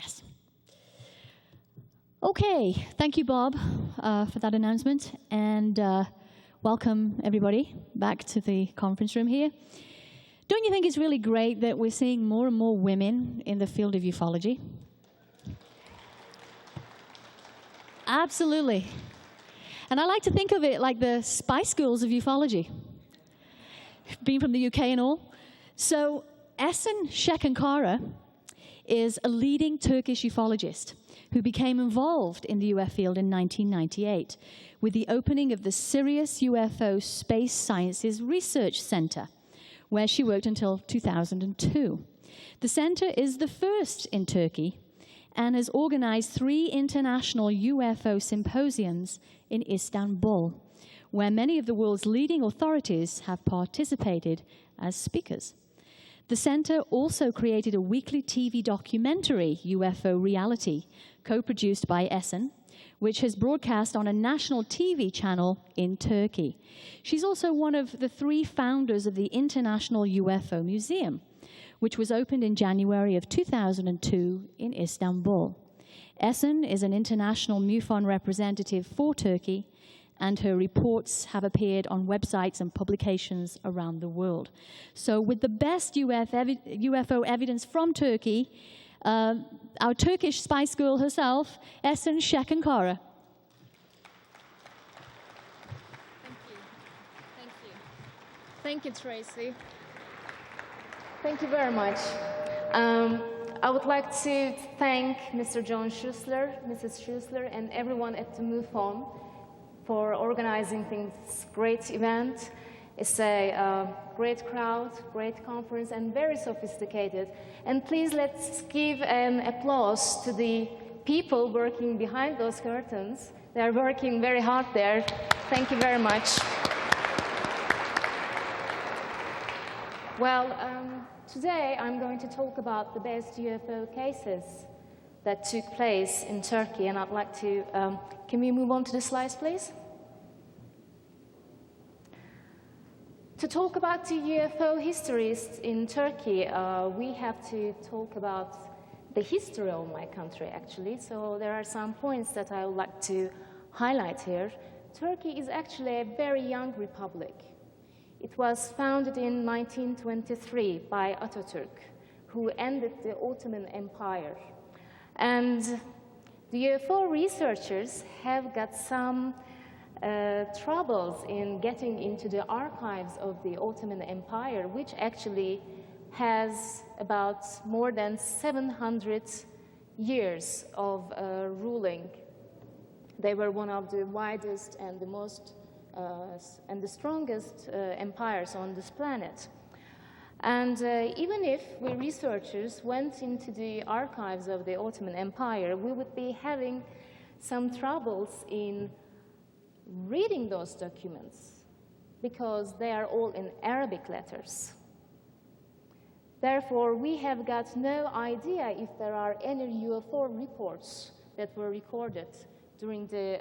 Yes. Okay, thank you, Bob, for that announcement, and welcome everybody back to the conference room here. Don't you think it's really great that we're seeing more and more women in the field of ufology? Absolutely. And I like to think of it like the Spice Girls of ufology, being from the UK and all. So ESEN SEKERKARAR is a leading Turkish ufologist who became involved in the UFO field in 1998 with the opening of the Sirius UFO Space Sciences Research Center, where she worked until 2002. The center is the first in Turkey and has organized 3 international UFO symposiums in Istanbul, where many of the world's leading authorities have participated as speakers. The center also created a weekly TV documentary, UFO Reality, co-produced by ESEN, which has broadcast on a national TV channel in Turkey. She's also one of the 3 founders of the International UFO Museum, which was opened in January of 2002 in Istanbul. ESEN is an international MUFON representative for Turkey, and her reports have appeared on websites and publications around the world. So with the best UFO evidence from Turkey, our Turkish Spice Girl herself, ESEN SEKERKARAR. Thank you. Thank you, Tracy. Thank you very much. I would like to thank Mr. John Schussler, Mrs. Schussler, and everyone at the MUFON for organizing this great event. It's a great crowd, great conference, and very sophisticated. And please let's give an applause to the people working behind those curtains. They are working very hard there. Thank you very much. Well, today I'm going to talk about the best UFO cases that took place in Turkey, and I'd like to, can we move on to the slides, please? To talk about the UFO histories in Turkey, we have to talk about the history of my country, actually. So there are some points that I would like to highlight here. Turkey is actually a very young republic. It was founded in 1923 by Atatürk, who ended the Ottoman Empire. And the UFO researchers have got some troubles in getting into the archives of the Ottoman Empire, which actually has about more than 700 years of ruling. They were one of the widest and the most and the strongest empires on this planet. And even if we researchers went into the archives of the Ottoman Empire, we would be having some troubles in reading those documents because they are all in Arabic letters. Therefore, we have got no idea if there are any UFO reports that were recorded during the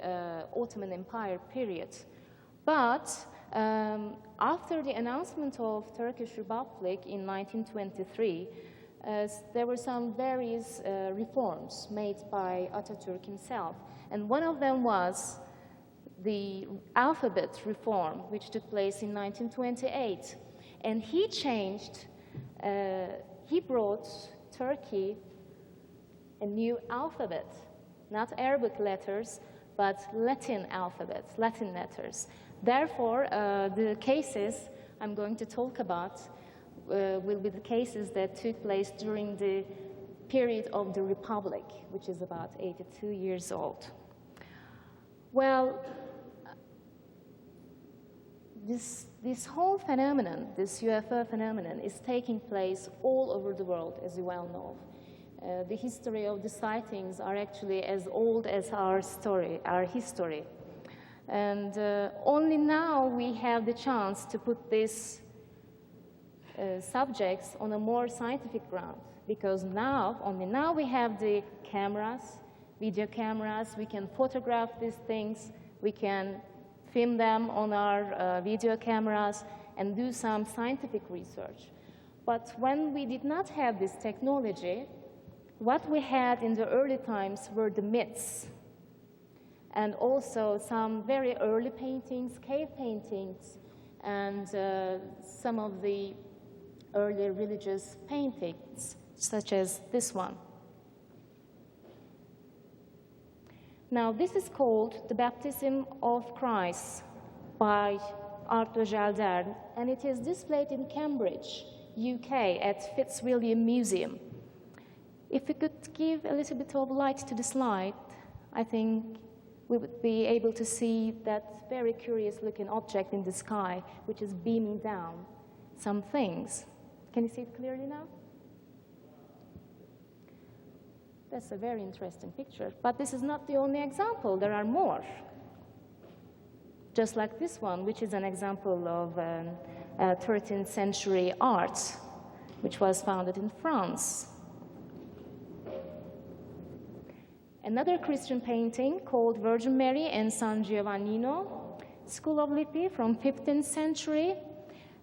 Ottoman Empire period. But after the announcement of Turkish Republic in 1923, there were some various reforms made by Atatürk himself. And one of them was the alphabet reform, which took place in 1928. And he changed, he brought Turkey a new alphabet, not Arabic letters, but Latin alphabet, Latin letters. Therefore, the cases I'm going to talk about will be the cases that took place during the period of the Republic, which is about 82 years old. Well, this whole phenomenon, this UFO phenomenon, is taking place all over the world, as you well know. The history of the sightings are actually as old as our story, our history. And only now we have the chance to put these subjects on a more scientific ground, because now, only now we have the cameras, video cameras, we can photograph these things, we can film them on our video cameras and do some scientific research. But when we did not have this technology, what we had in the early times were the myths, and also some very early paintings, cave paintings, and some of the early religious paintings, such as this one. Now, this is called The Baptism of Christ by Arthur Gelder, and it is displayed in Cambridge, UK, at Fitzwilliam Museum. If we could give a little bit of light to the slide, I think we would be able to see that very curious-looking object in the sky, which is beaming down some things. Can you see it clearly now? That's a very interesting picture. But this is not the only example. There are more. Just like this one, which is an example of 13th century art, which was founded in France. Another Christian painting called Virgin Mary and San Giovannino, School of Lippi from 15th century.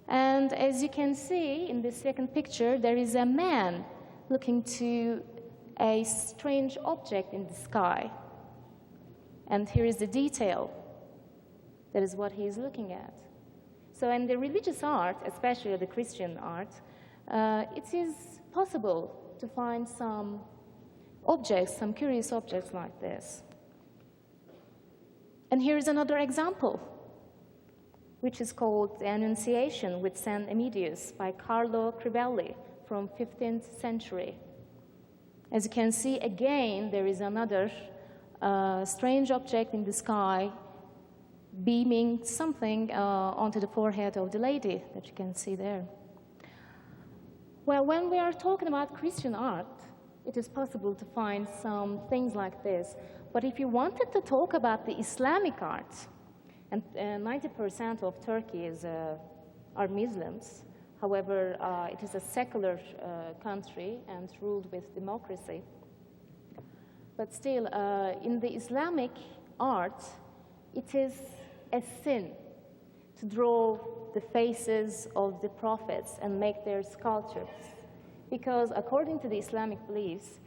And as you can see in the second picture, there is a man looking to a strange object in the sky. And here is the detail. That is what he is looking at. So in the religious art, especially the Christian art, it is possible to find some objects, some curious objects like this. And here is another example, which is called The Annunciation with St. Emedius by Carlo Crivelli from 15th century. As you can see, again, there is another strange object in the sky beaming something onto the forehead of the lady that you can see there. Well, when we are talking about Christian art, it is possible to find some things like this. But if you wanted to talk about the Islamic art, and 90% of Turkey are Muslims, however, it is a secular country and ruled with democracy. But still, in the Islamic art, it is a sin to draw the faces of the prophets and make their sculptures. Because according to the Islamic beliefs,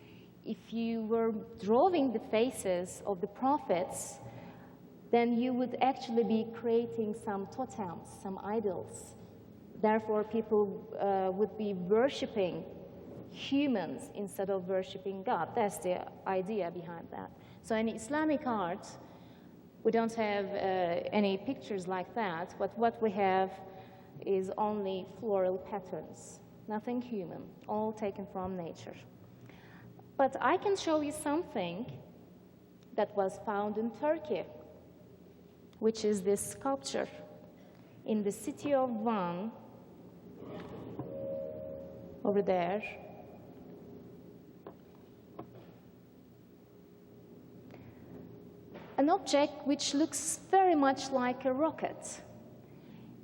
if you were drawing the faces of the prophets, then you would actually be creating some totems, some idols. Therefore, people would be worshipping humans instead of worshipping God. That's the idea behind that. So in Islamic art, we don't have any pictures like that, but what we have is only floral patterns, nothing human, all taken from nature. But I can show you something that was found in Turkey, which is this sculpture in the city of Van, over there. An object which looks very much like a rocket.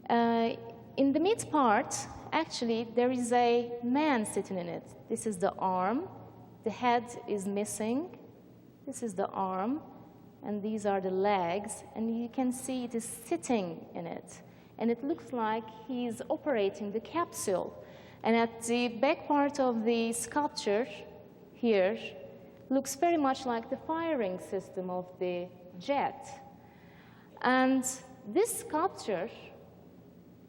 In the mid part, actually, there is a man sitting in it. This is the arm. The head is missing. This is the arm. And these are the legs. And you can see it is sitting in it. And it looks like he's operating the capsule. And at the back part of the sculpture here, looks very much like the firing system of the jet. And this sculpture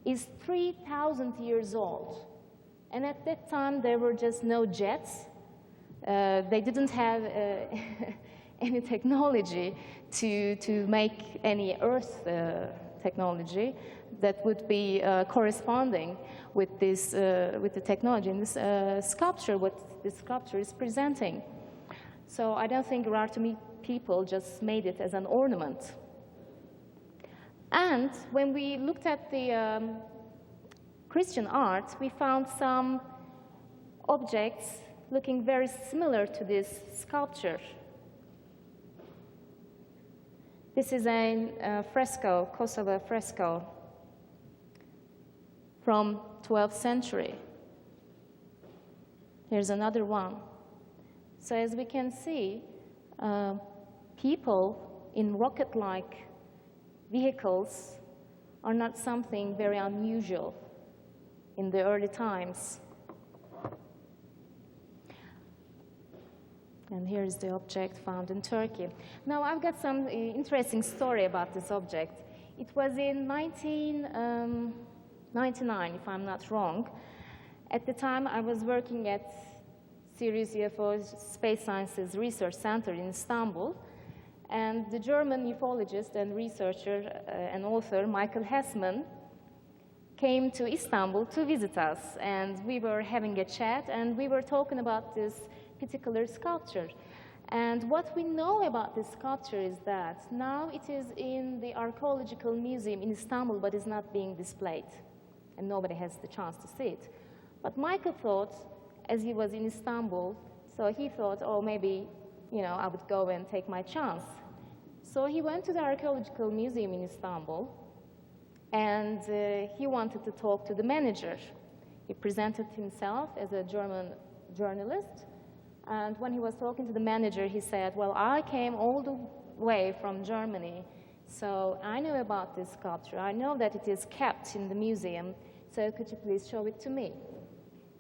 is 3,000 years old. And at that time, there were just no jets. They didn't have any technology to make any Earth technology that would be corresponding with this, with the technology in this sculpture, what this sculpture is presenting. So I don't think there are too many people just made it as an ornament. And when we looked at the Christian art, we found some objects looking very similar to this sculpture. This is a fresco, Kosovo fresco from 12th century. Here's another one. So as we can see, people in rocket-like vehicles are not something very unusual in the early times. And here is the object found in Turkey. Now, I've got some interesting story about this object. It was in 1999, if I'm not wrong. At the time, I was working at Sirius UFO Space Sciences Research Center in Istanbul. And the German ufologist and researcher and author, Michael Hessman, came to Istanbul to visit us. And we were having a chat, and we were talking about this particular sculpture. And what we know about this sculpture is that now it is in the Archaeological Museum in Istanbul, but is not being displayed. And nobody has the chance to see it. But Michael thought, as he was in Istanbul, so he thought, oh, maybe, I would go and take my chance. So he went to the Archaeological Museum in Istanbul, and he wanted to talk to the manager. He presented himself as a German journalist, and when he was talking to the manager, he said, well, I came all the way from Germany, so I know about this sculpture. I know that it is kept in the museum, so could you please show it to me?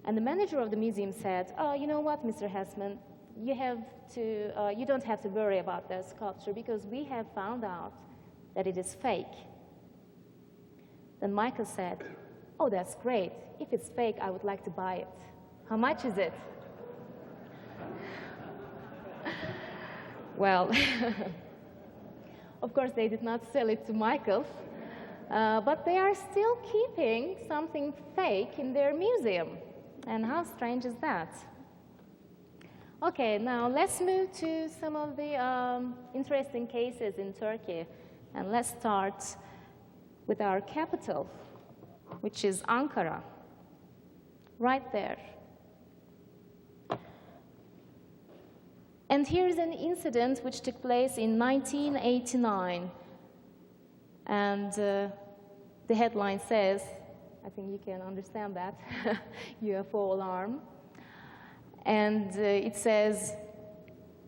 And the manager of the museum said, oh, you know what, Mr. Hessman, you don't have to worry about that sculpture because we have found out that it is fake. Then Michael said, oh, that's great. If it's fake, I would like to buy it. How much is it? Well, of course, they did not sell it to Michael, but they are still keeping something fake in their museum. And how strange is that? Okay, now let's move to some of the interesting cases in Turkey. And let's start with our capital, which is Ankara, right there. And here's an incident which took place in 1989. And the headline says, I think you can understand that, UFO alarm. And it says,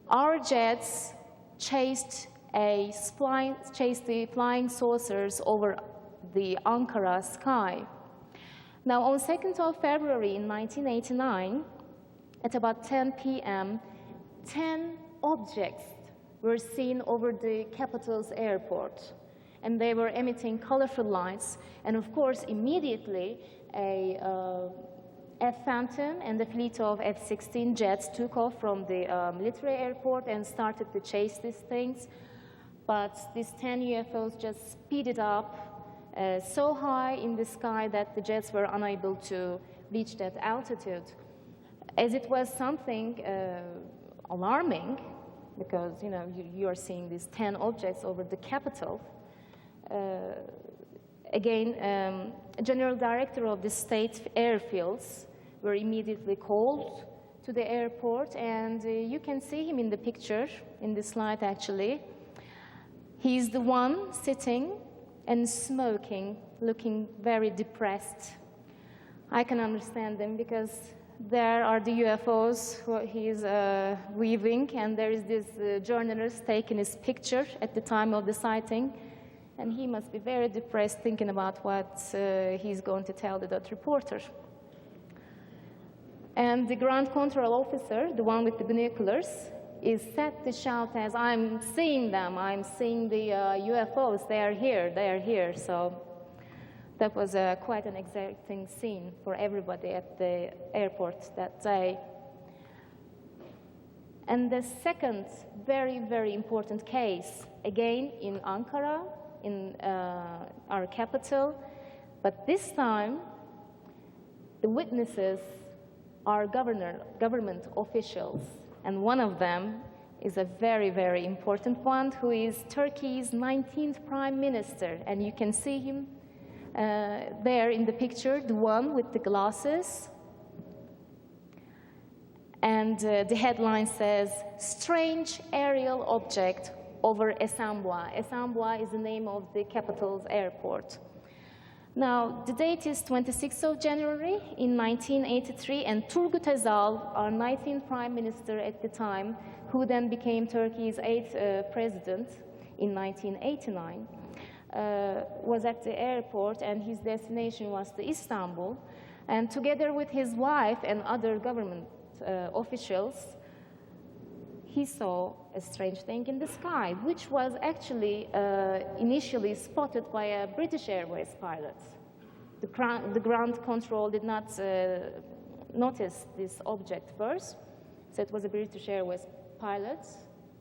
our jets chased the flying saucers over the Ankara sky. Now, on 2nd of February in 1989, at about 10 p.m., 10 objects were seen over the capital's airport. And they were emitting colorful lights. And of course, immediately, a F-Phantom and a fleet of F-16 jets took off from the military airport and started to chase these things. But these 10 UFOs just speeded up so high in the sky that the jets were unable to reach that altitude. As it was something alarming, because you are seeing these 10 objects over the capital. Again, General Director of the state airfields were immediately called to the airport, and you can see him in the picture, in the slide actually. He's the one sitting and smoking, looking very depressed. I can understand him because there are the UFOs who he's weaving, and there is this journalist taking his picture at the time of the sighting. And he must be very depressed thinking about what he's going to tell that reporter. And the ground control officer, the one with the binoculars, is set to shout as, I'm seeing them, I'm seeing the UFOs, they are here, they are here. So that was quite an exciting scene for everybody at the airport that day. And the second very, very important case, again in Ankara, in our capital, but this time the witnesses are government officials, and one of them is a very, very important one, who is Turkey's 19th Prime Minister, and you can see him there in the picture, the one with the glasses. And the headline says, strange aerial object over Esenboğa. Esenboğa is the name of the capital's airport. Now, the date is 26th of January in 1983, and Turgut Özal, our 19th Prime Minister at the time, who then became Turkey's 8th president in 1989, was at the airport, and his destination was to Istanbul. And together with his wife and other government officials, he saw a strange thing in the sky, which was actually initially spotted by a British Airways pilot. The ground control did not notice this object first, so it was a British Airways pilot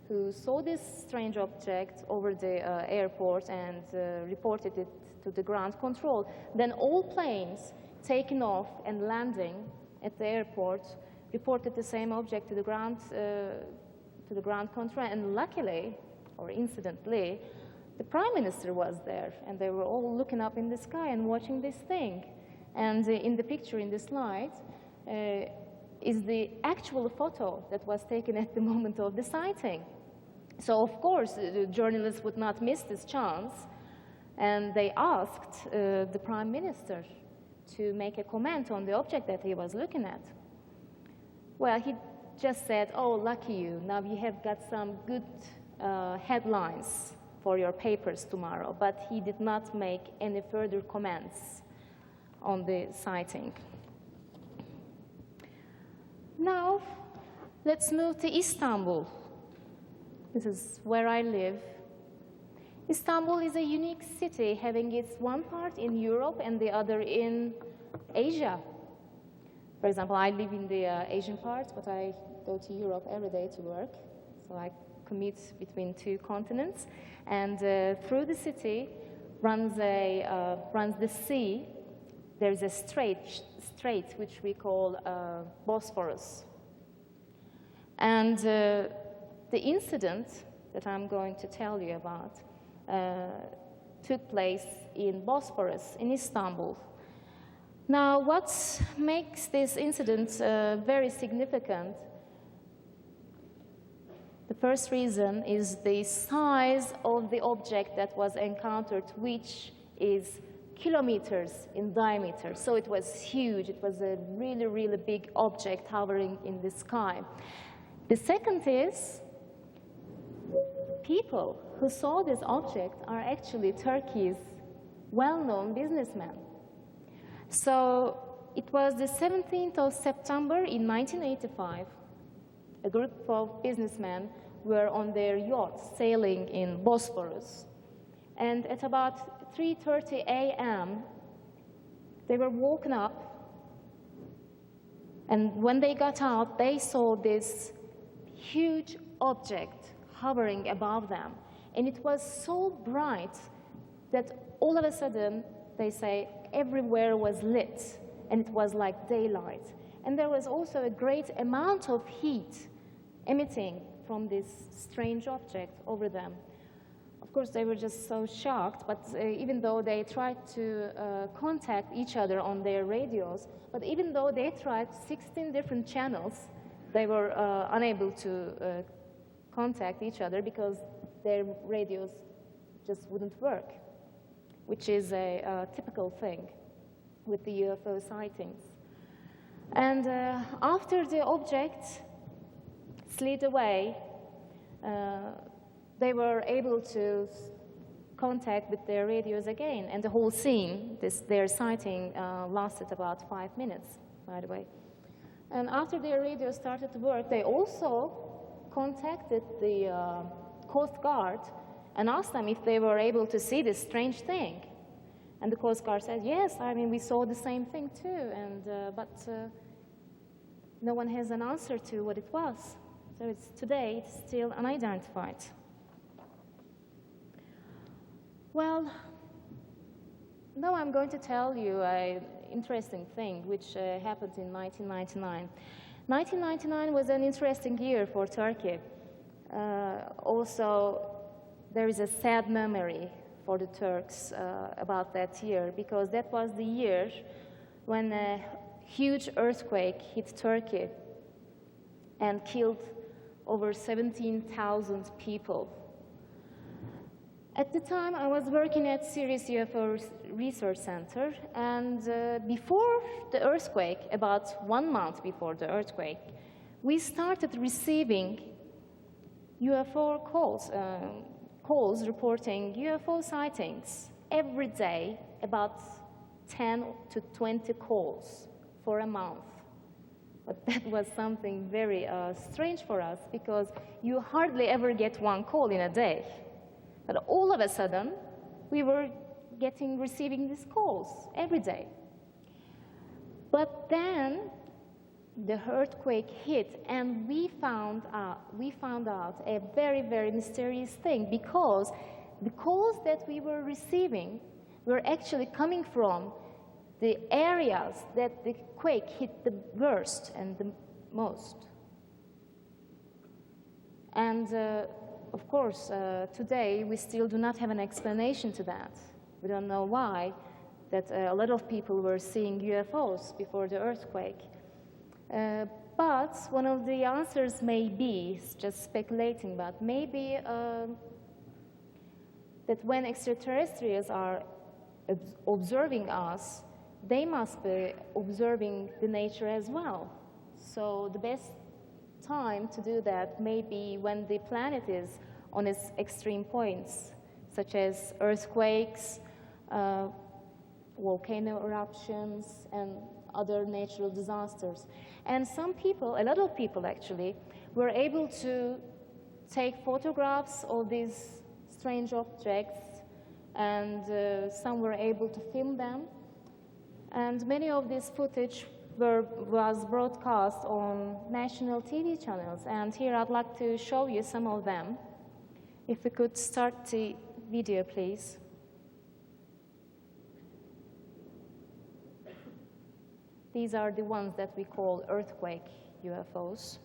who saw this strange object over the airport and reported it to the ground control. Then all planes taking off and landing at the airport reported the same object to the ground control, and luckily, or incidentally, the Prime Minister was there, and they were all looking up in the sky and watching this thing. And in the picture in the slide is the actual photo that was taken at the moment of the sighting. So, of course, the journalists would not miss this chance, and they asked the Prime Minister to make a comment on the object that he was looking at. Well, he just said, "Oh, lucky you, now you have got some good headlines for your papers tomorrow," but he did not make any further comments on the sighting. Now, let's move to Istanbul. This is where I live. Istanbul is a unique city, having its one part in Europe and the other in Asia. For example, I live in the Asian part, but I go to Europe every day to work. So I commute between two continents. And through the city runs the sea. There's a strait which we call Bosphorus. And the incident that I'm going to tell you about took place in Bosphorus, in Istanbul. Now, what makes this incident very significant? The first reason is the size of the object that was encountered, which is kilometers in diameter. So it was huge. It was a really, really big object hovering in the sky. The second is people who saw this object are actually Turkey's well-known businessmen. So it was the 17th of September in 1985. A group of businessmen were on their yacht sailing in Bosphorus. And at about 3:30 a.m., they were woken up. And when they got out, they saw this huge object hovering above them. And it was so bright that all of a sudden, they say, everywhere was lit, and it was like daylight. And there was also a great amount of heat emitting from this strange object over them. Of course, they were just so shocked, but even though they tried to contact each other on their radios, but even though they tried 16 different channels, they were unable to contact each other because their radios just wouldn't work, which is a typical thing with the UFO sightings. And after the object slid away, they were able to contact with their radios again, and the whole scene, their sighting, lasted about 5 minutes, by the way. And after their radios started to work, they also contacted the Coast Guard and asked them if they were able to see this strange thing. And the Coast Guard said, yes, I mean, we saw the same thing too, but no one has an answer to what it was. So today, it's still unidentified. Well, now I'm going to tell you an interesting thing which happened in 1999. 1999 was an interesting year for Turkey. Also, there is a sad memory for the Turks about that year, because that was the year when a huge earthquake hit Turkey and killed over 17,000 people. At the time, I was working at Sirius UFO Research Center, and before the earthquake, about 1 month before the earthquake, we started receiving UFO calls reporting UFO sightings every day, about 10 to 20 calls for a month. But that was something very strange for us, because you hardly ever get one call in a day. But all of a sudden, we were receiving these calls every day. But then the earthquake hit, and we found out a very, very mysterious thing, because the calls that we were receiving were actually coming from the areas that the quake hit the worst and the most. And of course, today we still do not have an explanation to that. We don't know why that a lot of people were seeing UFOs before the earthquake. But one of the answers may be, just speculating, but maybe that when extraterrestrials are observing us, they must be observing the nature as well. So the best time to do that may be when the planet is on its extreme points, such as earthquakes, volcano eruptions, and other natural disasters. And some people, a lot of people actually, were able to take photographs of these strange objects, and some were able to film them. And many of this footage was broadcast on national TV channels. And here I'd like to show you some of them. If we could start the video, please. These are the ones that we call earthquake UFOs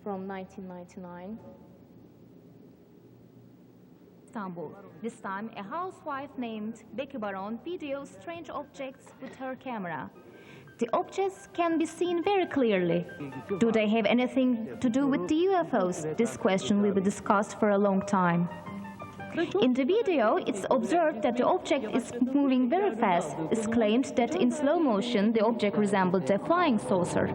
from 1999. Istanbul. This time, a housewife named Becky Baron videos strange objects with her camera. The objects can be seen very clearly. Do they have anything to do with the UFOs? This question will be discussed for a long time. In the video, it's observed that the object is moving very fast. It's claimed that in slow motion, the object resembled a flying saucer.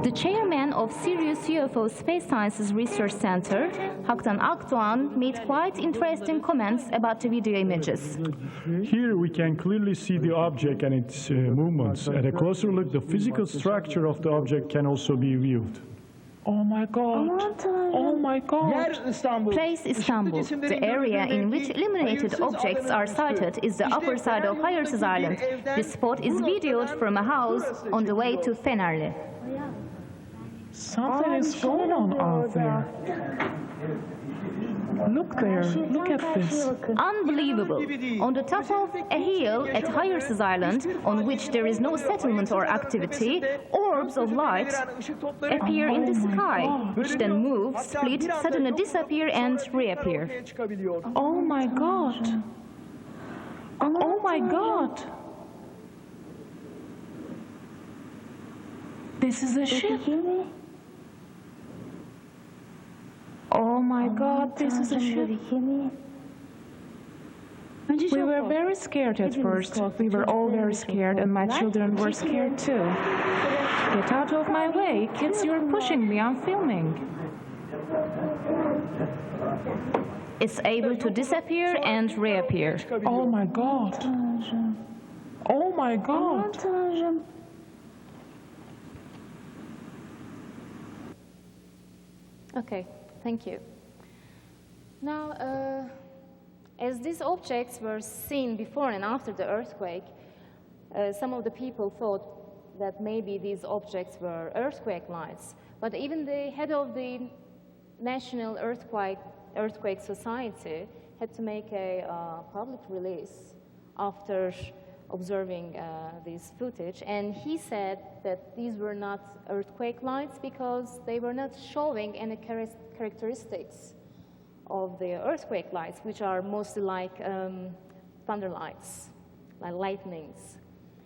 The chairman of Sirius UFO Space Sciences Research Center, Haktan Akdoğan, made quite interesting comments about the video images. Here we can clearly see the object and its movements. At a closer look, the physical structure of the object can also be viewed. Oh my God! Oh my God! Place Istanbul. The area in which illuminated objects are sighted is the upper side of Hayırsız Island. This spot is videoed from a house on the way to Fenerli. Something is going on out there. Look there, look at this. Unbelievable. On the top of a hill at Hayırsız Island, on which there is no settlement or activity, orbs of light appear in the sky, which then move, split, suddenly disappear and reappear. Oh my God! Oh my God! This is a ship. Oh my God, this is a ship. We were very scared at first. We were all very scared, and my children were scared too. Get out of my way, kids, you're pushing me, I'm filming. It's able to disappear and reappear. Oh my God. Oh my God. Okay. Thank you. Now, as these objects were seen before and after the earthquake, some of the people thought that maybe these objects were earthquake lights. But even the head of the National Earthquake Society had to make a public release after observing this footage, and he said that these were not earthquake lights because they were not showing any characteristics of the earthquake lights, which are mostly like thunder lights, like lightnings,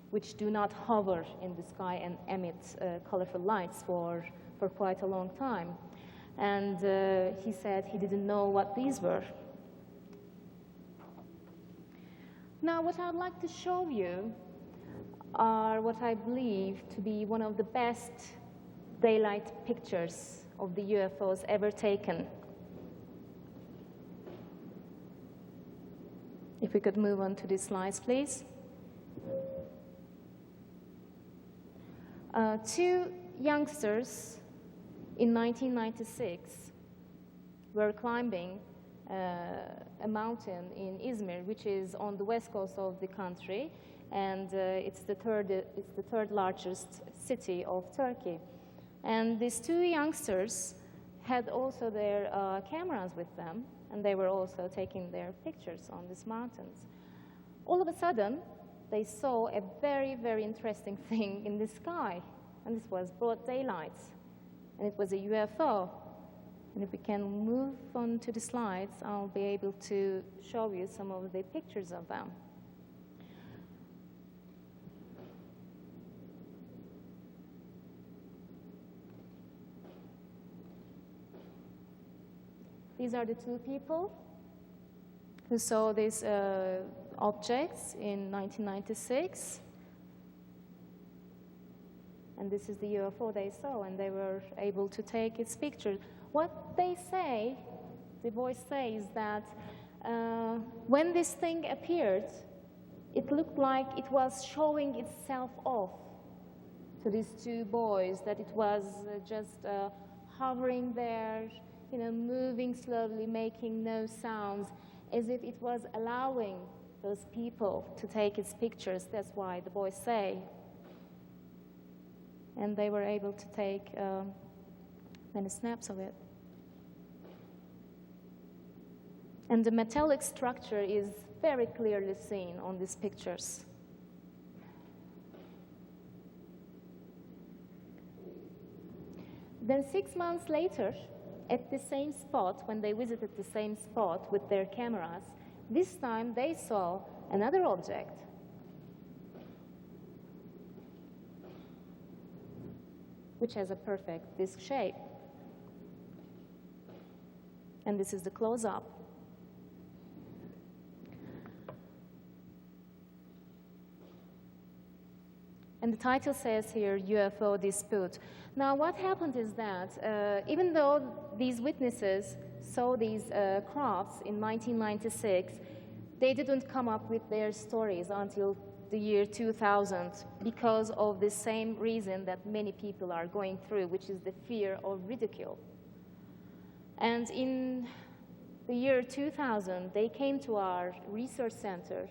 which do not hover in the sky and emit colorful lights for quite a long time. And he said he didn't know what these were. Now, what I'd like to show you are what I believe to be one of the best daylight pictures of the UFOs ever taken. If we could move on to these slides, please. Two youngsters in 1996 were climbing a mountain in Izmir, which is on the west coast of the country, and it's the third largest city of Turkey. And these two youngsters had also their cameras with them, and they were also taking their pictures on these mountains. All of a sudden, they saw a very, very interesting thing in the sky, and this was broad daylight, and it was a UFO. And if we can move on to the slides, I'll be able to show you some of the pictures of them. These are the two people who saw these objects in 1996. And this is the UFO they saw, and they were able to take its picture. What they say, the voice says that when this thing appeared, it looked like it was showing itself off to these two boys, that it was just hovering there, you know, moving slowly, making no sounds, as if it was allowing those people to take its pictures. That's why the boys say. And they were able to take many snaps of it. And the metallic structure is very clearly seen on these pictures. Then 6 months later, at the same spot, when they visited the same spot with their cameras, this time they saw another object. Which has a perfect disc shape. And this is the close-up. And the title says here, UFO dispute. Now, what happened is that even though these witnesses saw these crafts in 1996, they didn't come up with their stories until the year 2000 because of the same reason that many people are going through, which is the fear of ridicule. And in the year 2000, they came to our research center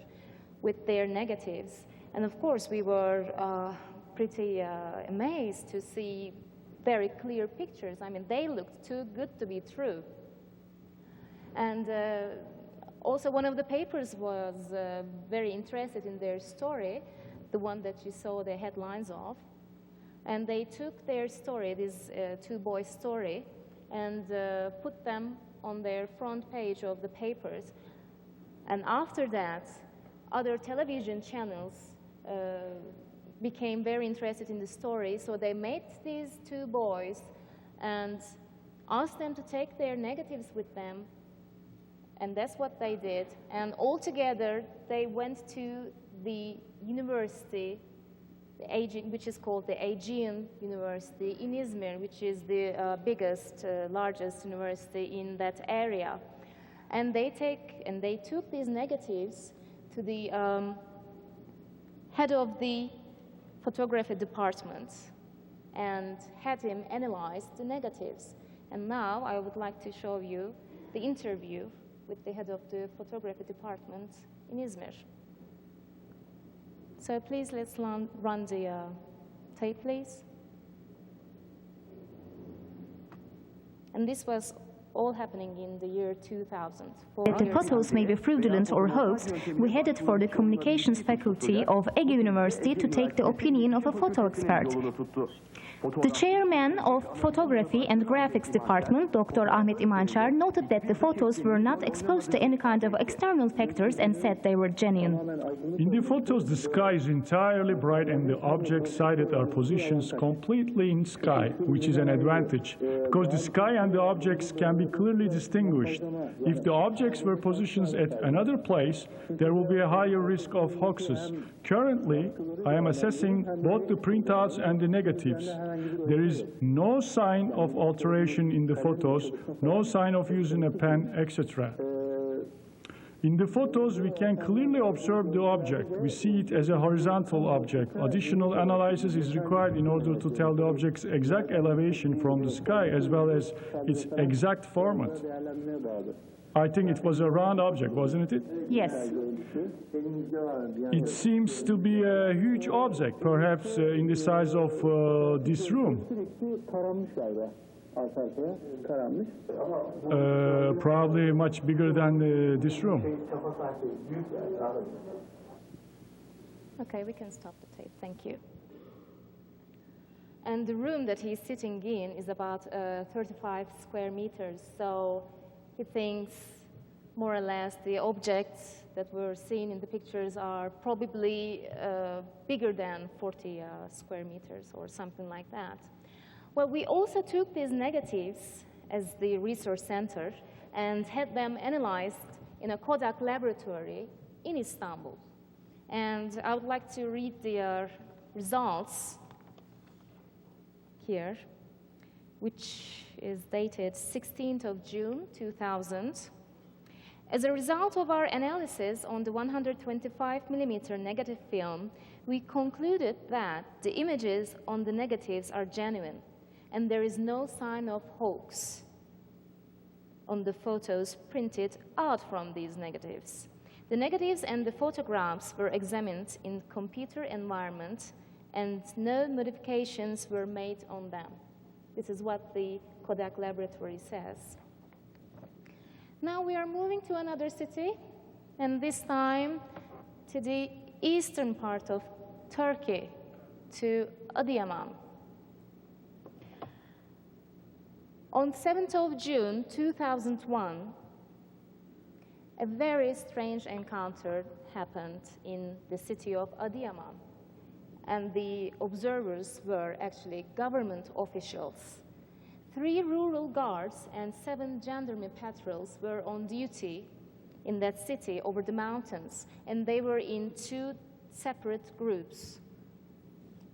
with their negatives. And of course, we were pretty amazed to see very clear pictures. I mean, they looked too good to be true. And also, one of the papers was very interested in their story, the one that you saw the headlines of. And they took their story, this two boys' story, and put them on their front page of the papers. And after that, other television channels became very interested in the story, so they met these two boys and asked them to take their negatives with them, and that's what they did. And all together, they went to the university, which is called the Aegean University in Izmir, which is the biggest, largest university in that area. And they took these negatives to the head of the photography department and had him analyze the negatives. And now I would like to show you the interview with the head of the photography department in Izmir. So please, let's run the tape, please. And this was all happening in the year 2000. That the photos may be fraudulent or hoaxed, we headed for the communications faculty of Ege University to take the opinion of a photo expert. The chairman of photography and graphics department, Dr. Ahmet İmançar, noted that the photos were not exposed to any kind of external factors and said they were genuine. In the photos, the sky is entirely bright and the objects sighted are positions completely in sky, which is an advantage, because the sky and the objects can be clearly distinguished. If the objects were positioned at another place, there will be a higher risk of hoaxes. Currently, I am assessing both the printouts and the negatives. There is no sign of alteration in the photos, no sign of using a pen, etc. In the photos, we can clearly observe the object. We see it as a horizontal object. Additional analysis is required in order to tell the object's exact elevation from the sky as well as its exact format. I think it was a round object, wasn't it? Yes. It seems to be a huge object, perhaps in the size of this room. Probably much bigger than this room. Okay, we can stop the tape. Thank you. And the room that he's sitting in is about 35 square meters. So he thinks more or less the objects that were seen in the pictures are probably bigger than 40 square meters or something like that. Well, we also took these negatives as the research center and had them analyzed in a Kodak laboratory in Istanbul. And I would like to read the results here, which is dated 16th of June, 2000. As a result of our analysis on the 125mm negative film, we concluded that the images on the negatives are genuine, and there is no sign of hoax on the photos printed out from these negatives. The negatives and the photographs were examined in computer environment, and no modifications were made on them. This is what the Kodak laboratory says. Now we are moving to another city, and this time to the eastern part of Turkey, to Adıyaman. On 7th of June, 2001, a very strange encounter happened in the city of Adıyaman. And the observers were actually government officials. 3 rural guards and 7 gendarmerie patrols were on duty in that city over the mountains, and they were in 2 separate groups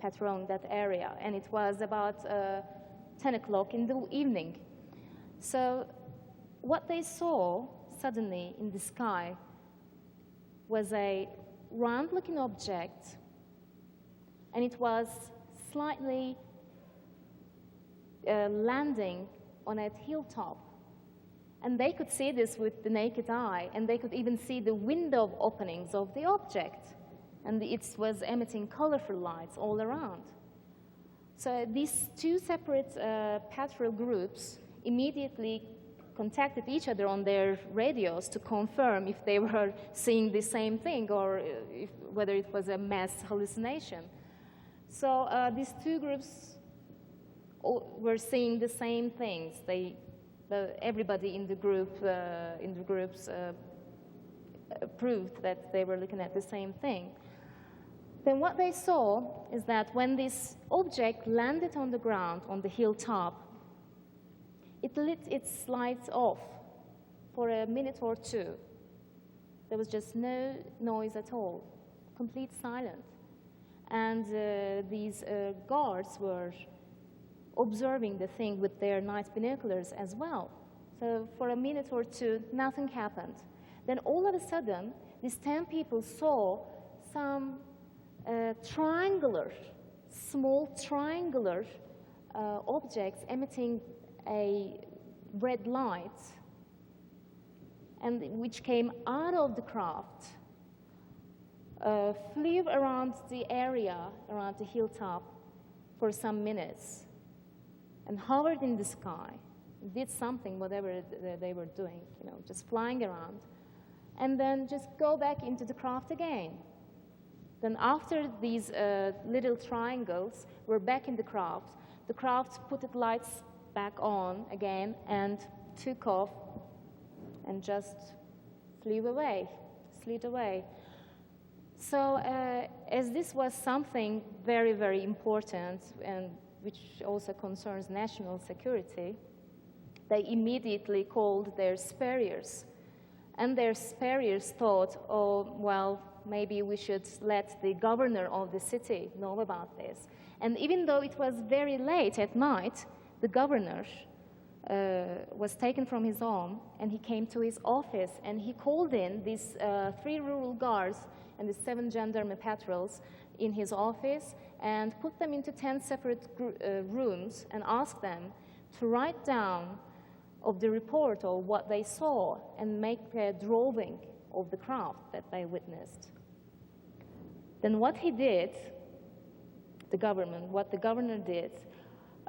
patrolling that area, and it was about 10 o'clock in the evening. So what they saw suddenly in the sky was a round-looking object, and it was slightly landing on a hilltop. And they could see this with the naked eye, and they could even see the window openings of the object. And it was emitting colorful lights all around. So these 2 separate patrol groups immediately contacted each other on their radios to confirm if they were seeing the same thing or whether it was a mass hallucination. So these 2 groups were seeing the same things. Everybody in the groups proved that they were looking at the same thing. Then what they saw is that when this object landed on the ground on the hilltop, it lit its lights off for a minute or 2. There was just no noise at all, complete silence. And these guards were observing the thing with their night binoculars as well. So for a minute or 2, nothing happened. Then all of a sudden, these 10 people saw some small triangular objects emitting a red light, and which came out of the craft, flew around the area, around the hilltop for some minutes, and hovered in the sky, did something, whatever they were doing, just flying around, and then just go back into the craft again. Then after these little triangles were back in the craft put its lights back on again and took off and just flew away, slid away. So as this was something very, very important and which also concerns national security, they immediately called their superiors. And their superiors thought, oh, well, maybe we should let the governor of the city know about this. And even though it was very late at night, the governor was taken from his arm, and he came to his office, and he called in these 3 rural guards and the 7 gendarme patrols in his office and put them into 10 separate rooms and asked them to write down of the report of what they saw and make a drawing of the craft that they witnessed. Then what he did, what the governor did,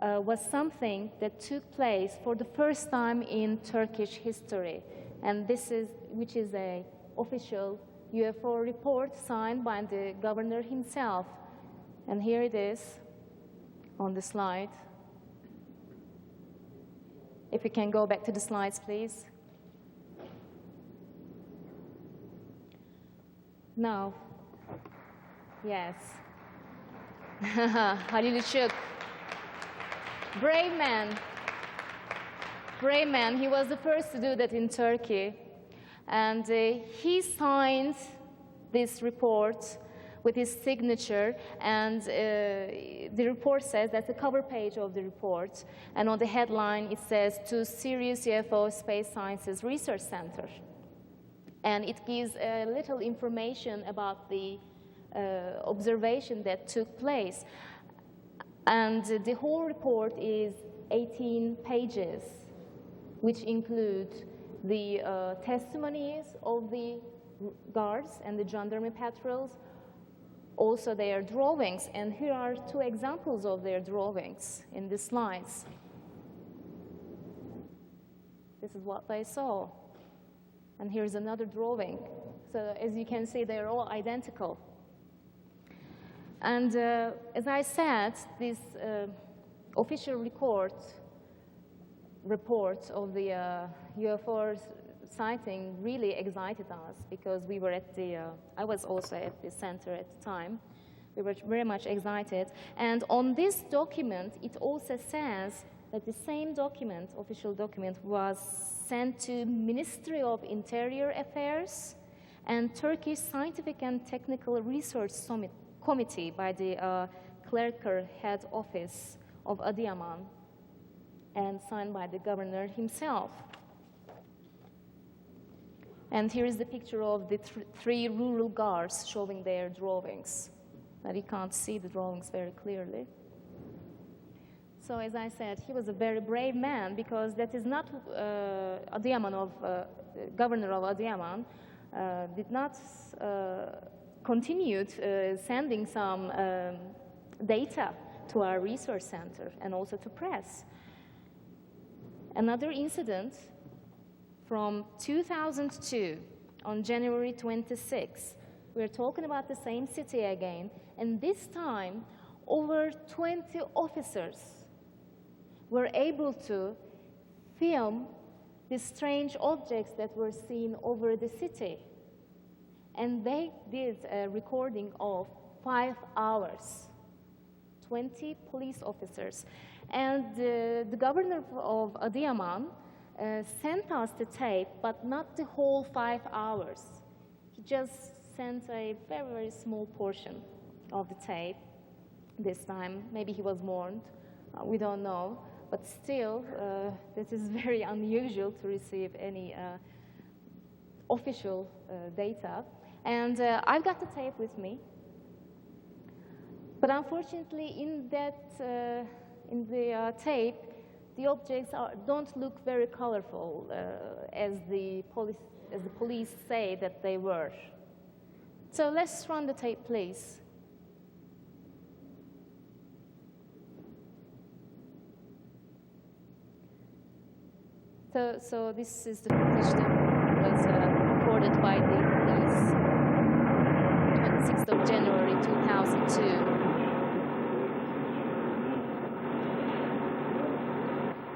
was something that took place for the first time in Turkish history, and which is an official UFO report signed by the governor himself. And here it is on the slide. If we can go back to the slides, please. Now, yes. Halil Işık. Brave man. Brave man. He was the first to do that in Turkey. And he signed this report with his signature, and the report says, that's the cover page of the report, and on the headline it says, "To Serious UFO Space Sciences Research Center." And it gives little information about the observation that took place. And the whole report is 18 pages, which include the testimonies of the guards and the gendarme patrols, also their drawings. And here are 2 examples of their drawings in the slides. This is what they saw. And here's another drawing. So as you can see, they're all identical. And as I said, this official report of the UFO sighting really excited us, because we were at I was also at the center at the time. We were very much excited. And on this document, it also says that the same document, official document, was sent to Ministry of Interior Affairs and Turkish Scientific and Technical Research Committee by the clerical head office of Adıyaman, and signed by the governor himself. And here is the picture of the 3 rural guards showing their drawings. But you can't see the drawings very clearly. So as I said, he was a very brave man, because that is not governor of Adıyaman did not continue sending some data to our research center and also to press. Another incident from 2002, on January 26, we're talking about the same city again, and this time over 20 officers were able to film the strange objects that were seen over the city. And they did a recording of 5 hours, 20 police officers. And the governor of Adıyaman sent us the tape, but not the whole 5 hours. He just sent a very, very small portion of the tape this time. Maybe he was warned, we don't know. But still, this is very unusual to receive any official data. And I've got the tape with me. But unfortunately, in the tape, the objects don't look very colorful as the police say that they were. So let's run the tape, please. So this is the footage that was recorded by the police, 26th of January 2002.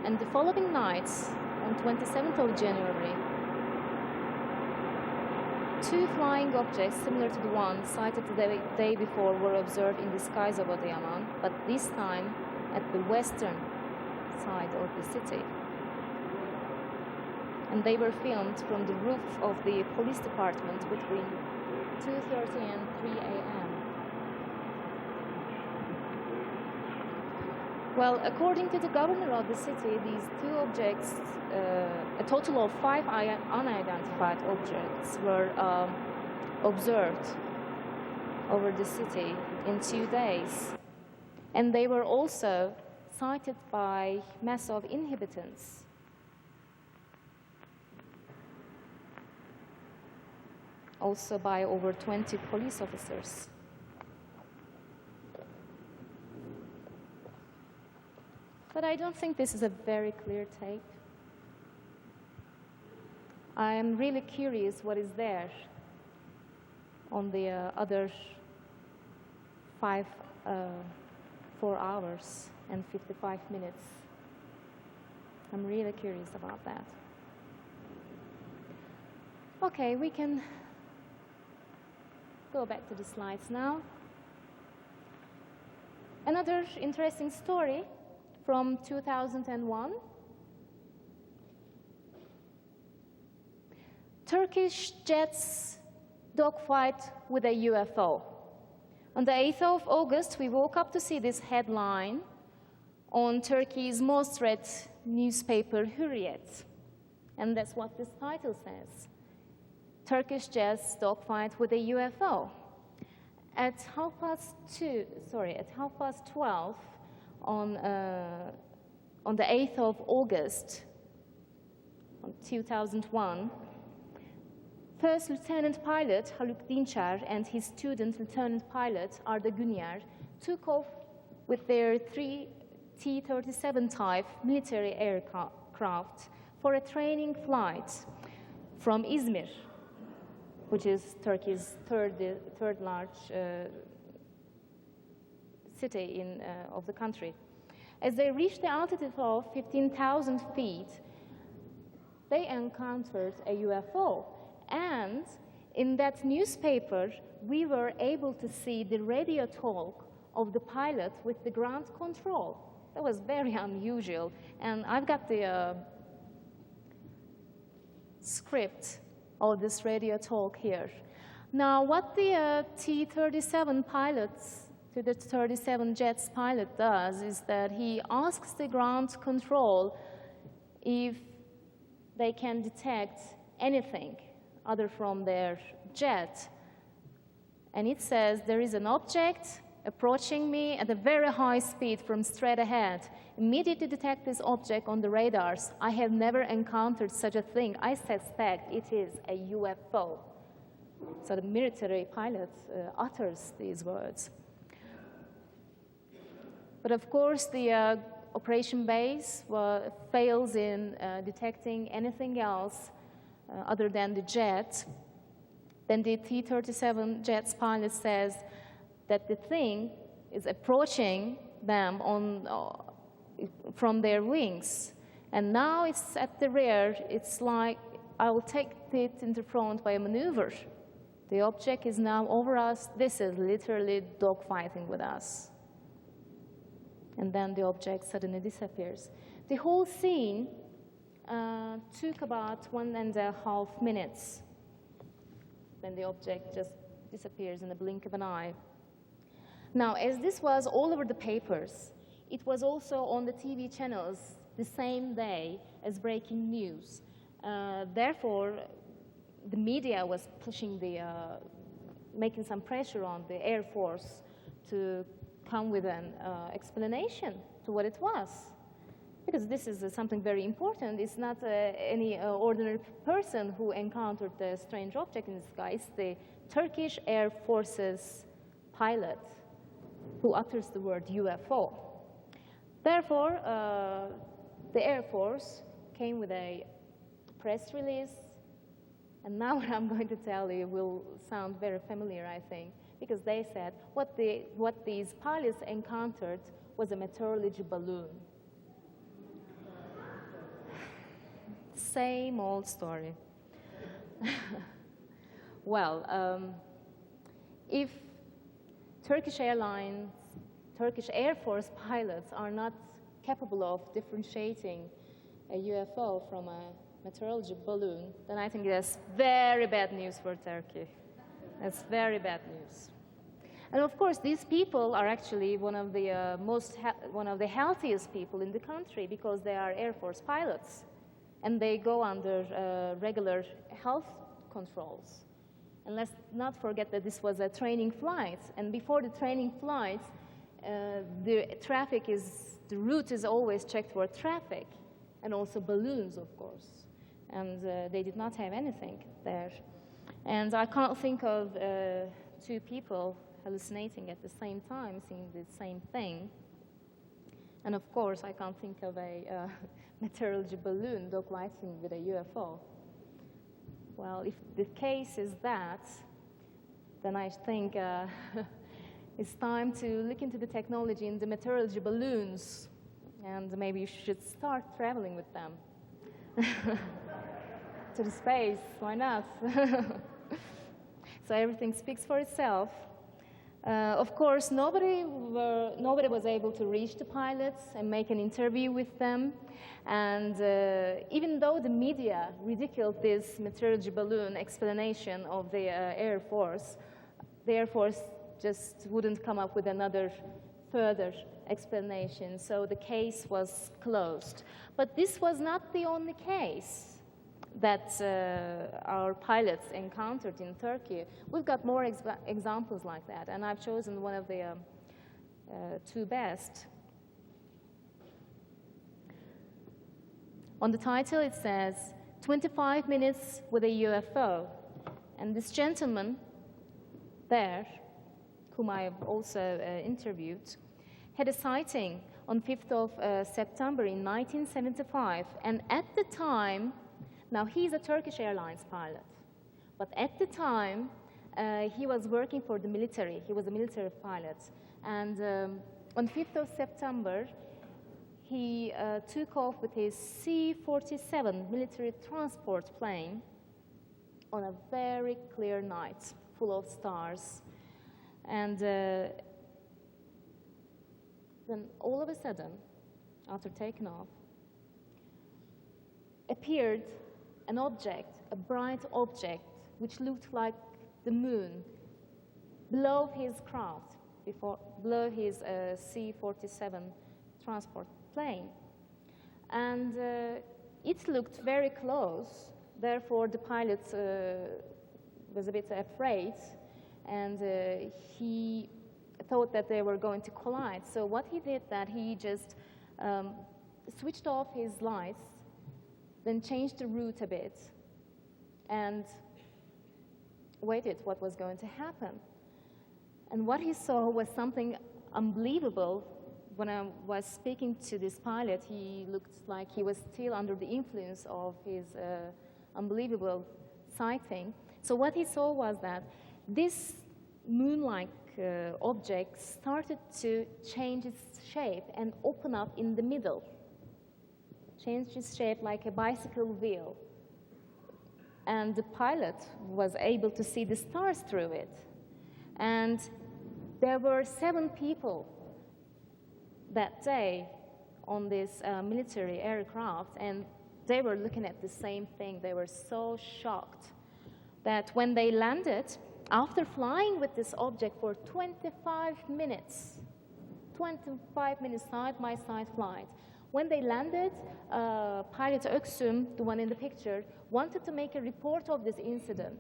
And the following night, on 27th of January, 2 flying objects similar to the one sighted the day before were observed in the skies of Adıyaman, but this time at the western side of the city. And they were filmed from the roof of the police department between 2:30 and 3 a.m. Well, according to the governor of the city, these two objects, a total of 5 unidentified objects were observed over the city in 2 days. And they were also sighted by mass of inhabitants. Also by over 20 police officers. But I don't think this is a very clear tape. I am really curious what is there on the other 4 hours and 55 minutes. I'm really curious about that. Okay, we can go back to the slides now. Another interesting story from 2001. Turkish jets dogfight with a UFO. On the 8th of August, we woke up to see this headline on Turkey's most read newspaper, Hürriyet. And that's what this title says. Turkish jets dogfight with a UFO. At 12:30 on the 8th of August, 2001, First Lieutenant Pilot Haluk Dinçer and his student Lieutenant Pilot Arda Güner took off with their 3 T-37 type military aircraft for a training flight from Izmir, which is Turkey's third large city of the country. As they reached the altitude of 15,000 feet, they encountered a UFO. And in that newspaper, we were able to see the radio talk of the pilot with the ground control. That was very unusual. And I've got the script of this radio talk here. Now, what the T-37 pilots, to the 37 jets pilot does is that he asks the ground control if they can detect anything other from their jet. And it says, there is an object approaching me at a very high speed from straight ahead. Immediately detect this object on the radars. I have never encountered such a thing. I suspect it is a UFO. So the military pilot utters these words. But of course, the operation base fails in detecting anything else other than the jet. Then the T-37 jet's pilot says that the thing is approaching them from their wings. And now it's at the rear. It's like, I will take it in the front by a maneuver. The object is now over us. This is literally dogfighting with us. And then the object suddenly disappears. The whole scene took about 1.5 minutes. Then the object just disappears in the blink of an eye. Now, as this was all over the papers, it was also on the TV channels the same day as breaking news. Therefore, the media was pushing making some pressure on the Air Force to come with an explanation to what it was. Because this is something very important. It's not any ordinary person who encountered the strange object in the sky. It's the Turkish Air Force's pilot who utters the word UFO. Therefore, the Air Force came with a press release. And now what I'm going to tell you will sound very familiar, I think, because they said what these pilots encountered was a meteorology balloon. Same old story. Well, if Turkish Airlines, Turkish Air Force pilots are not capable of differentiating a UFO from a meteorology balloon, then I think that's very bad news for Turkey. That's very bad news. And of course, these people are actually one of the healthiest people in the country because they are Air Force pilots, and they go under regular health controls. And let's not forget that this was a training flight, and before the training flight, the route is always checked for traffic, and also balloons, of course. And they did not have anything there. And I can't think of two people hallucinating at the same time, seeing the same thing. And of course, I can't think of a meteorology balloon dog-lighting with a UFO. Well, if the case is that, then I think it's time to look into the technology in the meteorology balloons, and maybe you should start traveling with them to the space. Why not? So everything speaks for itself. Of course, nobody was able to reach the pilots and make an interview with them. And even though the media ridiculed this meteorology balloon explanation of the Air Force just wouldn't come up with another further explanation. So the case was closed. But this was not the only case that our pilots encountered in Turkey. We've got more examples like that, and I've chosen one of the two best. On the title it says, 25 minutes with a UFO. And this gentleman there, whom I've also interviewed, had a sighting on 5th of September in 1975, and at the time, now, he's a Turkish Airlines pilot, but at the time, he was working for the military. He was a military pilot. And on 5th of September, he took off with his C-47 military transport plane on a very clear night, full of stars. And then all of a sudden, after taking off, appeared an object, a bright object, which looked like the moon, below his craft, below his C-47 transport plane. And it looked very close, therefore the pilot was a bit afraid, and he thought that they were going to collide. So what he did, that he just switched off his lights, then changed the route a bit, and waited what was going to happen. And what he saw was something unbelievable. When I was speaking to this pilot, he looked like he was still under the influence of his unbelievable sighting. So what he saw was that this moon-like object started to change its shape and open up in the middle. Changed its shape like a bicycle wheel. And the pilot was able to see the stars through it. And there were 7 people that day on this military aircraft, and they were looking at the same thing. They were so shocked that when they landed, after flying with this object for 25 minutes side-by-side flight, when they landed, Pilot Öksüm, the one in the picture, wanted to make a report of this incident.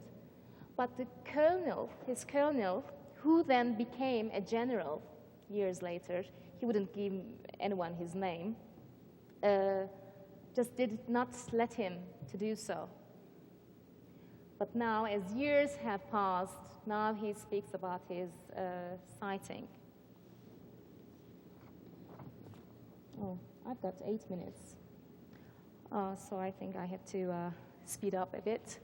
But the colonel, his colonel, who then became a general years later, he wouldn't give anyone his name, just did not let him to do so. But now, as years have passed, now he speaks about his sighting. Oh, I've got 8 minutes. So I think I have to speed up a bit.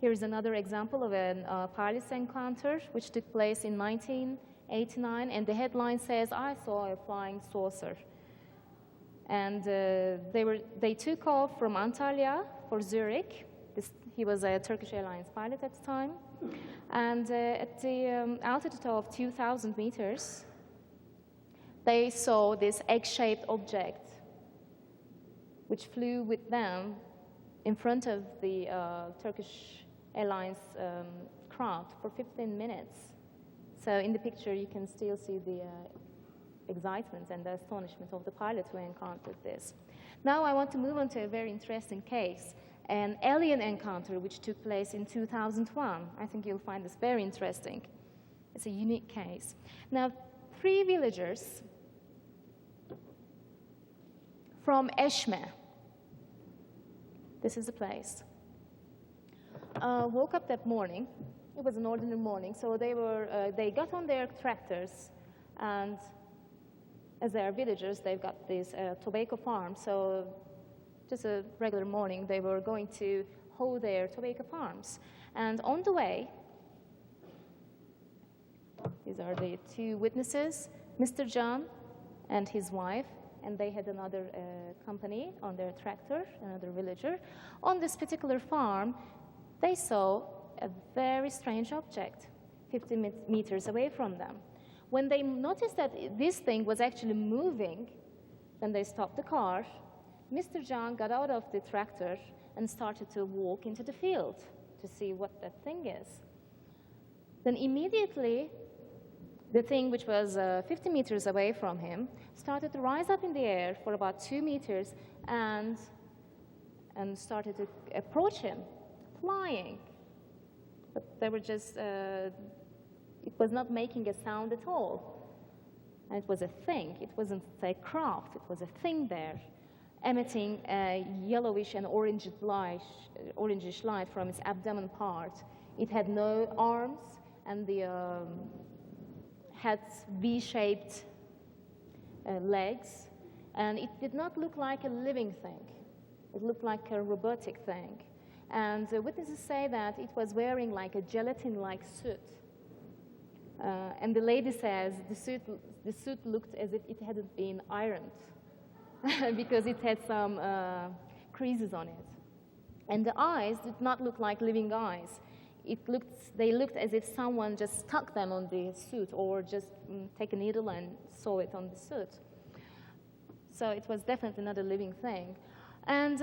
Here's another example of a pilot's encounter, which took place in 1989, and the headline says, "I saw a flying saucer." And they took off from Antalya for Zurich. He was a Turkish Airlines pilot at the time. And at the altitude of 2,000 meters, they saw this egg-shaped object, which flew with them in front of the Turkish Airlines craft for 15 minutes. So in the picture, you can still see the excitement and the astonishment of the pilot who encountered this. Now I want to move on to a very interesting case, an alien encounter which took place in 2001. I think you'll find this very interesting. It's a unique case. Now, 3 villagers from Eşme, this is the place, woke up that morning. It was an ordinary morning, so they got on their tractors, and as they are villagers, they've got this tobacco farm. So just a regular morning, they were going to hoe their tobacco farms. And on the way, these are the 2 witnesses, Mr. John and his wife, and they had another company on their tractor, another villager. On this particular farm, they saw a very strange object 50 meters away from them. When they noticed that this thing was actually moving, then they stopped the car. Mr. John got out of the tractor and started to walk into the field to see what that thing is. Then immediately, the thing which was 50 meters away from him started to rise up in the air for about 2 meters and started to approach him, flying. But they were just, it was not making a sound at all. And it was a thing. It wasn't a craft. It was a thing there, emitting a yellowish and orangish light from its abdomen part. It had no arms, and the had V-shaped legs, and it did not look like a living thing. It looked like a robotic thing. And witnesses say that it was wearing like a gelatin-like suit. And the lady says the suit looked as if it hadn't been ironed because it had some creases on it. And the eyes did not look like living eyes. They looked as if someone just stuck them on the suit or just take a needle and sew it on the suit. So it was definitely not a living thing. And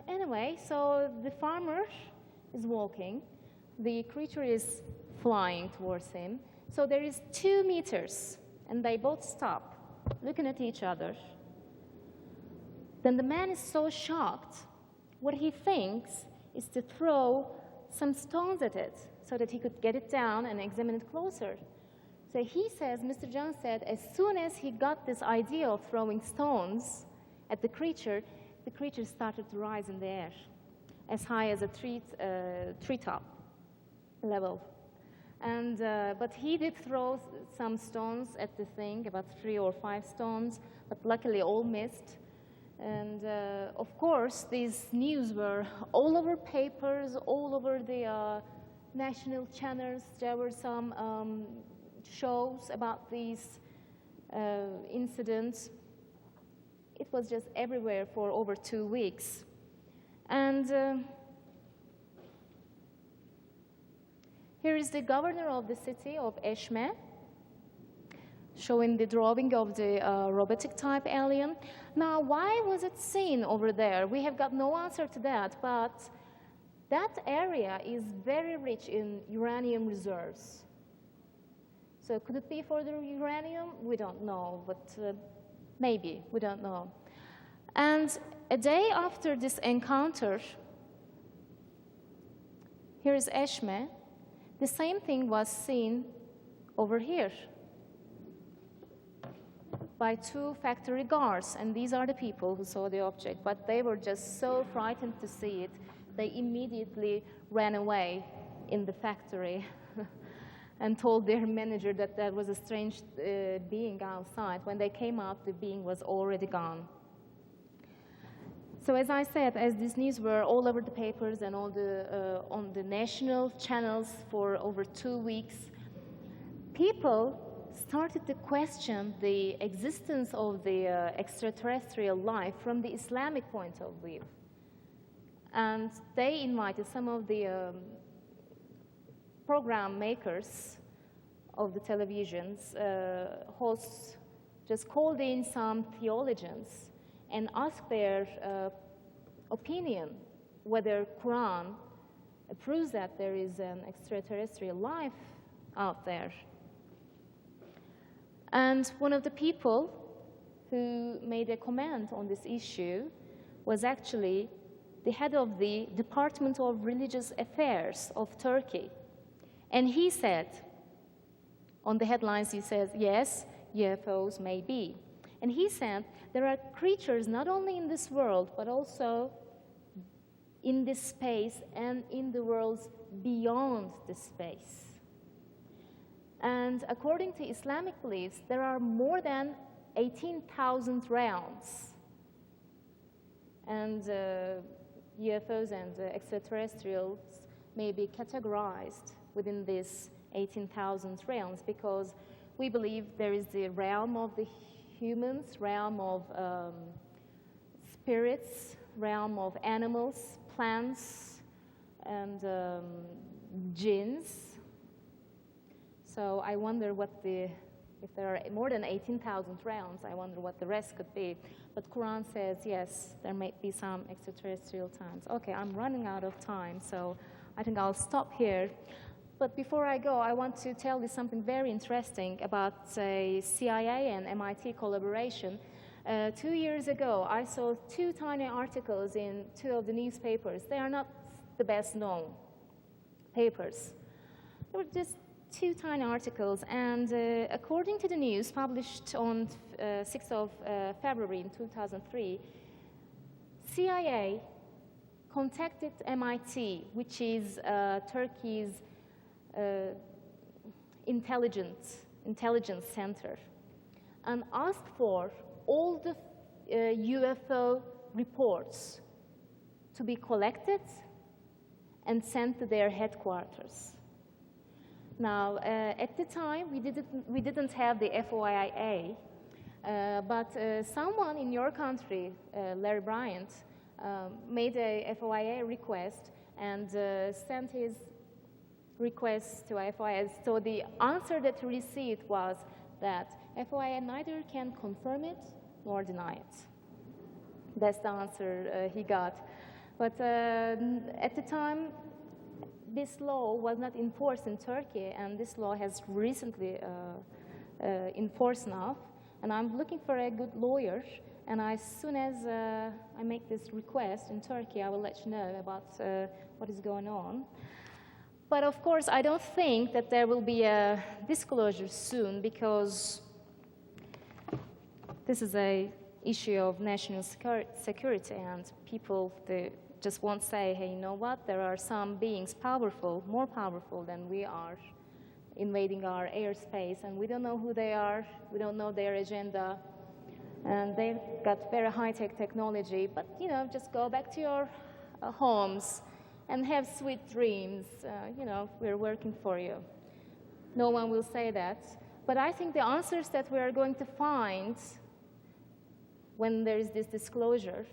anyway, so the farmer is walking. The creature is flying towards him. So there is 2 meters, and they both stop, looking at each other. Then the man is so shocked. What he thinks is to throw some stones at it so that he could get it down and examine it closer. So he says, Mr. John said, as soon as he got this idea of throwing stones at the creature started to rise in the air, as high as a treetop level. And, but he did throw some stones at the thing, about 3 or 5 stones, but luckily all missed. And of course, these news were all over papers, all over the national channels. There were some shows about these incidents. It was just everywhere for over 2 weeks. And here is the governor of the city of Eşme, showing the drawing of the robotic type alien. Now, why was it seen over there? We have got no answer to that, but that area is very rich in uranium reserves. So could it be for the uranium? We don't know, but maybe, we don't know. And a day after this encounter, here is Eşme, the same thing was seen over here by 2 factory guards, and these are the people who saw the object, but they were just so frightened to see it, they immediately ran away in the factory and told their manager that there was a strange being outside. When they came out, the being was already gone. So as I said, as these news were all over the papers and all the, on the national channels for over 2 weeks, people started to question the existence of the extraterrestrial life from the Islamic point of view. And they invited some of the program makers of the televisions, hosts, just called in some theologians and asked their opinion whether Quran proves that there is an extraterrestrial life out there. And one of the people who made a comment on this issue was actually the head of the Department of Religious Affairs of Turkey. And he said, on the headlines, he says, yes, UFOs may be. And he said, there are creatures not only in this world, but also in this space and in the worlds beyond this space. And according to Islamic beliefs, there are more than 18,000 realms. And UFOs and extraterrestrials may be categorized within these 18,000 realms, because we believe there is the realm of the humans, realm of spirits, realm of animals, plants, and jinns. So I wonder if there are more than 18,000 realms, I wonder what the rest could be. But Quran says, yes, there may be some extraterrestrial times. Okay, I'm running out of time, so I think I'll stop here. But before I go, I want to tell you something very interesting about CIA and MIT collaboration. 2 years ago, I saw 2 tiny articles in 2 of the newspapers. They are not the best known papers. They were just 2 tiny articles, and according to the news published on 6th of February in 2003, CIA contacted MIT, which is Turkey's intelligence center, and asked for all the UFO reports to be collected and sent to their headquarters. Now, at the time, we didn't have the FOIA, but someone in your country, Larry Bryant, made a FOIA request and sent his request to FOIA. So the answer that he received was that FOIA neither can confirm it nor deny it. That's the answer he got. But at the time, this law was not enforced in Turkey, and this law has recently enforced now. And I'm looking for a good lawyer, and as soon as I make this request in Turkey, I will let you know about what is going on. But of course, I don't think that there will be a disclosure soon, because this is an issue of national security, and people just won't say, hey, you know what, there are some beings powerful, more powerful than we are, invading our airspace, and we don't know who they are, we don't know their agenda, and they've got very high-tech technology, but, you know, just go back to your homes and have sweet dreams. You know, we're working for you. No one will say that. But I think the answers that we are going to find when there is this disclosure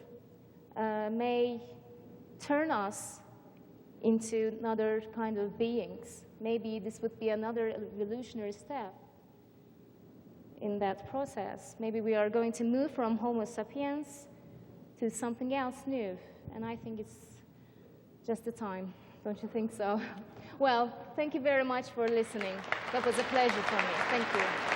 may turn us into another kind of beings. Maybe this would be another evolutionary step in that process. Maybe we are going to move from Homo sapiens to something else new. And I think it's just the time. Don't you think so? Well, thank you very much for listening. That was a pleasure for me. Thank you.